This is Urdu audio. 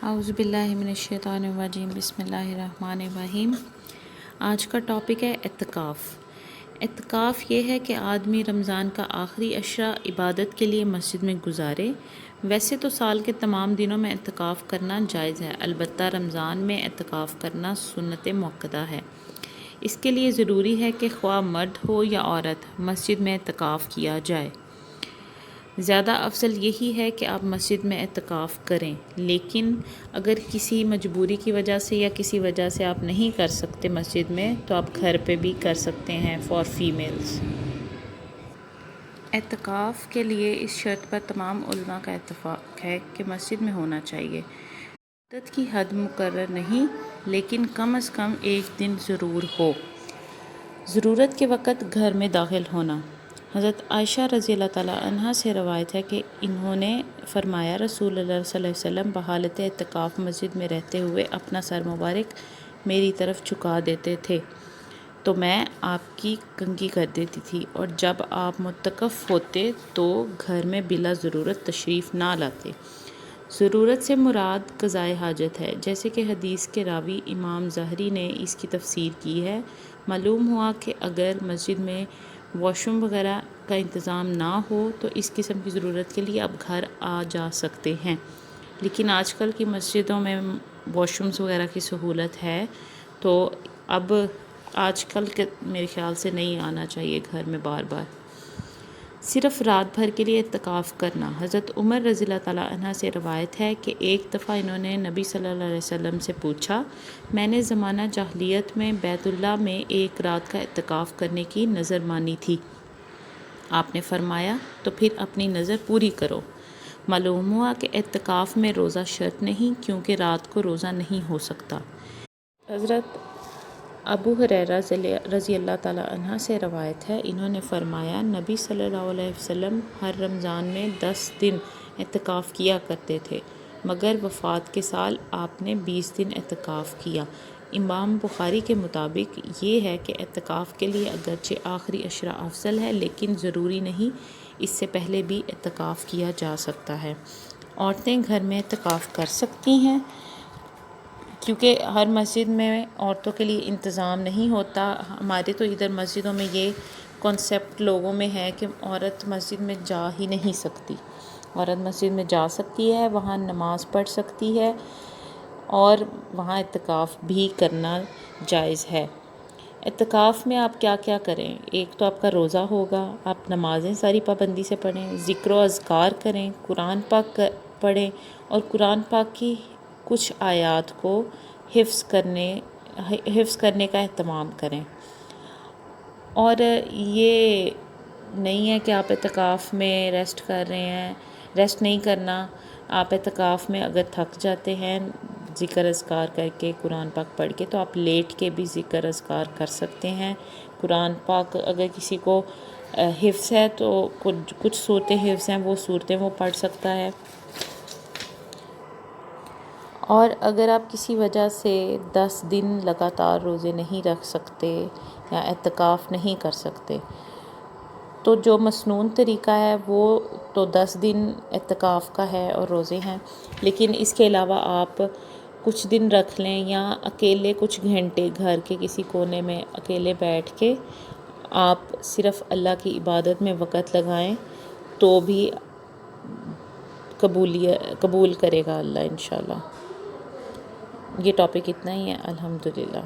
اعوذ باللہ من الشیطان الرجیم، بسم اللہ الرحمن الرحیم۔ آج کا ٹاپک ہے اعتکاف۔ اعتکاف یہ ہے کہ آدمی رمضان کا آخری عشرہ عبادت کے لیے مسجد میں گزارے۔ ویسے تو سال کے تمام دنوں میں اعتکاف کرنا جائز ہے، البتہ رمضان میں اعتکاف کرنا سنت مؤکدہ ہے۔ اس کے لیے ضروری ہے کہ خواہ مرد ہو یا عورت، مسجد میں اعتکاف کیا جائے۔ زیادہ افضل یہی ہے کہ آپ مسجد میں اعتکاف کریں، لیکن اگر کسی مجبوری کی وجہ سے یا کسی وجہ سے آپ نہیں کر سکتے مسجد میں، تو آپ گھر پہ بھی کر سکتے ہیں فار فیمیلز۔ اعتکاف کے لیے اس شرط پر تمام علماء کا اتفاق ہے کہ مسجد میں ہونا چاہیے۔ مدت کی حد مقرر نہیں، لیکن کم از کم ایک دن ضرور ہو۔ ضرورت کے وقت گھر میں داخل ہونا۔ حضرت عائشہ رضی اللہ تعالیٰ عنہا سے روایت ہے کہ انہوں نے فرمایا، رسول اللہ صلی اللہ علیہ وسلم بحالت اعتکاف مسجد میں رہتے ہوئے اپنا سر مبارک میری طرف جھکا دیتے تھے تو میں آپ کی کنگھی کر دیتی تھی، اور جب آپ معتکف ہوتے تو گھر میں بلا ضرورت تشریف نہ لاتے۔ ضرورت سے مراد قضائے حاجت ہے، جیسے کہ حدیث کے راوی امام ظاہری نے اس کی تفسیر کی ہے۔ معلوم ہوا کہ اگر مسجد میں واش روم وغیرہ کا انتظام نہ ہو تو اس قسم کی ضرورت کے لیے آپ گھر آ جا سکتے ہیں، لیکن آج کل کی مسجدوں میں واش رومز وغیرہ کی سہولت ہے، تو اب آج کل کے میرے خیال سے نہیں آنا چاہیے گھر میں بار بار۔ صرف رات بھر کے لیے اعتکاف کرنا۔ حضرت عمر رضی اللہ تعالیٰ عنہ سے روایت ہے کہ ایک دفعہ انہوں نے نبی صلی اللہ علیہ وسلم سے پوچھا، میں نے زمانہ جاہلیت میں بیت اللہ میں ایک رات کا اعتکاف کرنے کی نذر مانی تھی۔ آپ نے فرمایا، تو پھر اپنی نذر پوری کرو۔ معلوم ہوا کہ اعتکاف میں روزہ شرط نہیں، کیونکہ رات کو روزہ نہیں ہو سکتا۔ حضرت ابو ہریرہ رضی اللہ تعالیٰ عنہ سے روایت ہے، انہوں نے فرمایا، نبی صلی اللہ علیہ وسلم ہر رمضان میں 10 دن اعتکاف کیا کرتے تھے، مگر وفات کے سال آپ نے 20 دن اعتکاف کیا۔ امام بخاری کے مطابق یہ ہے کہ اعتکاف کے لیے اگرچہ آخری عشرہ افضل ہے، لیکن ضروری نہیں، اس سے پہلے بھی اعتکاف کیا جا سکتا ہے۔ عورتیں گھر میں اعتکاف کر سکتی ہیں، کیونکہ ہر مسجد میں عورتوں کے لیے انتظام نہیں ہوتا۔ ہمارے تو ادھر مسجدوں میں یہ کنسیپٹ لوگوں میں ہے کہ عورت مسجد میں جا ہی نہیں سکتی۔ عورت مسجد میں جا سکتی ہے، وہاں نماز پڑھ سکتی ہے، اور وہاں اعتکاف بھی کرنا جائز ہے۔ اعتکاف میں آپ کیا کیا کریں؟ ایک تو آپ کا روزہ ہوگا، آپ نمازیں ساری پابندی سے پڑھیں، ذکر و اذکار کریں، قرآن پاک پڑھیں، اور قرآن پاک کی کچھ آیات کو حفظ کرنے کا اہتمام کریں۔ اور یہ نہیں ہے کہ آپ اعتکاف میں ریسٹ کر رہے ہیں، ریسٹ نہیں کرنا۔ آپ اعتکاف میں اگر تھک جاتے ہیں ذکر اذکار کر کے، قرآن پاک پڑھ کے، تو آپ لیٹ کے بھی ذکر اذکار کر سکتے ہیں۔ قرآن پاک اگر کسی کو حفظ ہے تو کچھ صورتیں حفظ ہیں، وہ صورتیں وہ پڑھ سکتا ہے۔ اور اگر آپ کسی وجہ سے 10 دن لگاتار روزے نہیں رکھ سکتے یا اعتکاف نہیں کر سکتے، تو جو مسنون طریقہ ہے وہ تو 10 دن اعتکاف کا ہے اور روزے ہیں، لیکن اس کے علاوہ آپ کچھ دن رکھ لیں، یا اکیلے کچھ گھنٹے گھر کے کسی کونے میں اکیلے بیٹھ کے آپ صرف اللہ کی عبادت میں وقت لگائیں، تو بھی قبول کرے گا اللہ انشاءاللہ۔ یہ ٹاپک اتنا ہی ہے، الحمدللہ۔